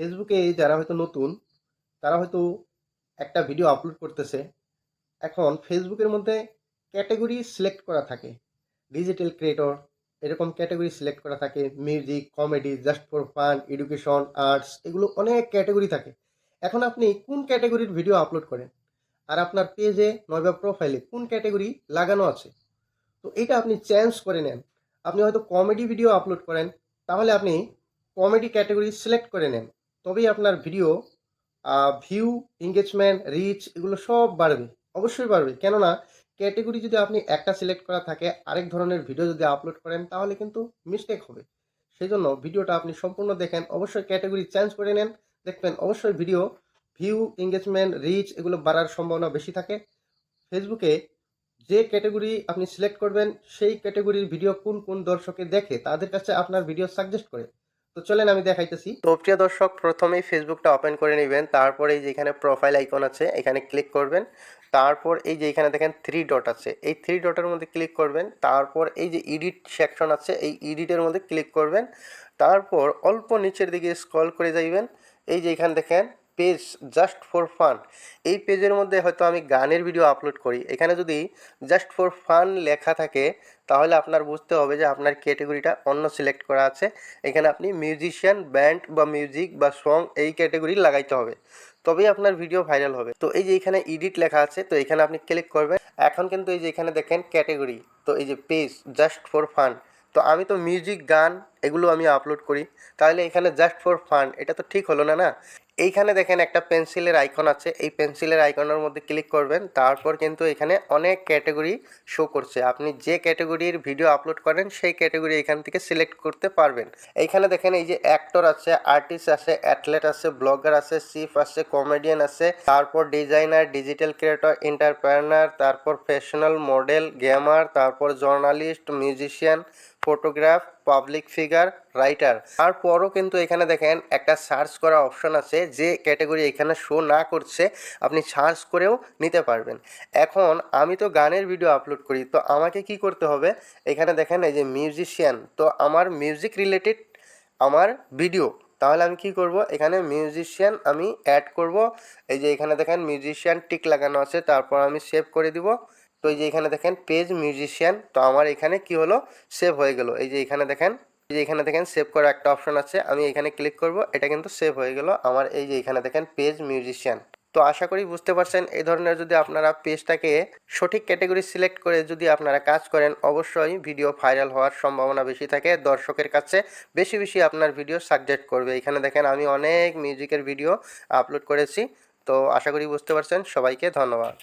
ফেসবুকে যারা হয়তো নতুন, তারা হয়তো একটা ভিডিও আপলোড করতেছে। এখন ফেসবুকের মধ্যে ক্যাটেগরি সিলেক্ট করা থাকে। ডিজিটাল ক্রিয়েটর এরকম ক্যাটেগরি সিলেক্ট করা থাকে। Music, comedy, just for fun, education, arts এগুলো অনেক ক্যাটেগরি থাকে। এখন আপনি কোন ক্যাটেগরির ভিডিও আপলোড করেন? আর আপনার পেজে নয়বা প্রোফাইলে কোন ক্যাটেগরি লাগানো আছে? তো এটা আপনি চেঞ্জ করে নেন। আপনি হয়তো কমেডি ভিডিও আপলোড করেন, তাহলে আপনি কমেডি ক্যাটেগরি সিলেক্ট করে নেন। তবেই আপনার ভিডিও ভিউ, এঙ্গেজমেন্ট, রিচ এগুলো সব বাড়বে। অবশ্যই বাড়বে। কেননা ক্যাটেগরি যদি আপনি একটা সিলেক্ট করা থাকে, আরেক ধরনের ভিডিও যদি আপলোড করেন তাহলে কিন্তু মিস্টেক হবে। সেজন্য ভিডিওটা আপনি সম্পূর্ণ দেখেন, অবশ্যই ক্যাটেগরি চেঞ্জ করে নেন। দেখবেন অবশ্যই ভিডিও ভিউ, এঙ্গেজমেন্ট, রিচ এগুলো বাড়ার সম্ভাবনা বেশি থাকে। ফেসবুকে যে ক্যাটেগরি আপনি সিলেক্ট করবেন সেই ক্যাটেগরির ভিডিও কোন কোন দর্শকে দেখে তাদের কাছে আপনার ভিডিও সাজেস্ট করে। তো চলেন আমি দেখাইতেছি। তো প্রিয় দর্শক, প্রথমেই ফেসবুকটা ওপেন করে নেবেন। তারপরে এই যে এখানে প্রোফাইল আইকন আছে, এখানে ক্লিক করবেন। তারপর এই যে এখানে দেখেন থ্রি ডট আছে, এই থ্রি ডটের মধ্যে ক্লিক করবেন। তারপর এই যে এডিট সেকশন আছে, এই এডিটের মধ্যে ক্লিক করবেন। তারপর অল্প নিচের দিকে স্ক্রল করে যাইবেন। এই যে এখানে দেখেন পেজ জাস্ট ফর ফান, এই পেজের মধ্যে হয়তো আমি গানের ভিডিও আপলোড করি। এখানে যদি জাস্ট ফর ফান লেখা থাকে তাহলে আপনার বুঝতে হবে যে আপনার ক্যাটেগরিটা অন্য সিলেক্ট করা আছে। এখানে আপনি মিউজিশিয়ান, ব্যান্ড বা মিউজিক বা সং এই ক্যাটেগরি লাগাইতে হবে, তবেই আপনার ভিডিও ভাইরাল হবে। তো এই যে এখানে এডিট লেখা আছে, তো এখানে আপনি ক্লিক করবেন। এখন কিন্তু এই যে এখানে দেখেন ক্যাটেগরি, তো এই যে পেজ জাস্ট ফর ফান, তো আমি তো মিউজিক, গান এগুলো আমি আপলোড করি, তাহলে এখানে জাস্ট ফর ফান এটা তো ঠিক হলো না না। এইখানে দেখেন একটা পেন্সিলের আইকন আছে, এই পেন্সিলের আইকনের মধ্যে ক্লিক করবেন। তারপর কিন্তু এখানে অনেক ক্যাটেগরি শো করছে, আপনি যে ক্যাটেগরির ভিডিও আপলোড করেন সেই ক্যাটেগরি এখান থেকে সিলেক্ট করতে পারবেন। এইখানে দেখেন এই যে অ্যাক্টর আছে, আর্টিস্ট আছে, অ্যাথলেট আছে, ব্লগার আছে, চিফ আছে, কমেডিয়ান আছে, তারপর ডিজাইনার, ডিজিটাল ক্রিয়েটর, এন্টারপ্রেনার, তারপর ফ্যাশনাল মডেল, গেমার, তারপর journalist, musician, photograph, public figure, writer. তারপরও কিন্তু এখানে দেখেন একটা সার্চ করা অপশন আছে, যে ক্যাটেগরি এখানে শো না করছে আপনি সার্চ করেও নিতে পারবেন। এখন আমি তো গানের ভিডিও আপলোড করি, তো আমাকে কি করতে হবে? এখানে দেখেন এই যে মিউজিশিয়ান, তো আমার মিউজিক রিলেটেড আমার ভিডিও, তাহলে আমি কি করব? এখানে মিউজিশিয়ান আমি অ্যাড করব। এই যে এখানে দেখেন মিউজিশিয়ান টিক লাগানো আছে, তারপর আমি সেভ করে দিব। তো এই যে এখানে দেখেন পেজ মিউজিশিয়ান, তো আমার এখানে কি হলো? সেভ হয়ে গেল। এই যে এখানে দেখেন, এই যে এখানে দেখেন সেভ করার একটা অপশন আছে, আমি এখানে ক্লিক করব, এটা কিন্তু সেভ হয়ে গেল আমার। এই যে এখানে দেখেন পেজ মিউজিশিয়ান। তো আশা করি বুঝতে পারছেন, এই ধরনের যদি আপনারা পেজটাকে সঠিক ক্যাটেগরি সিলেক্ট করে যদি আপনারা কাজ করেন, অবশ্যই ভিডিও ভাইরাল হওয়ার সম্ভাবনা বেশি থাকে, দর্শকের কাছে বেশি বেশি আপনার ভিডিও সাজেস্ট করবে। এখানে দেখেন আমি অনেক মিউজিকের ভিডিও আপলোড করেছি। তো আশা করি বুঝতে পারছেন। সবাইকে ধন্যবাদ।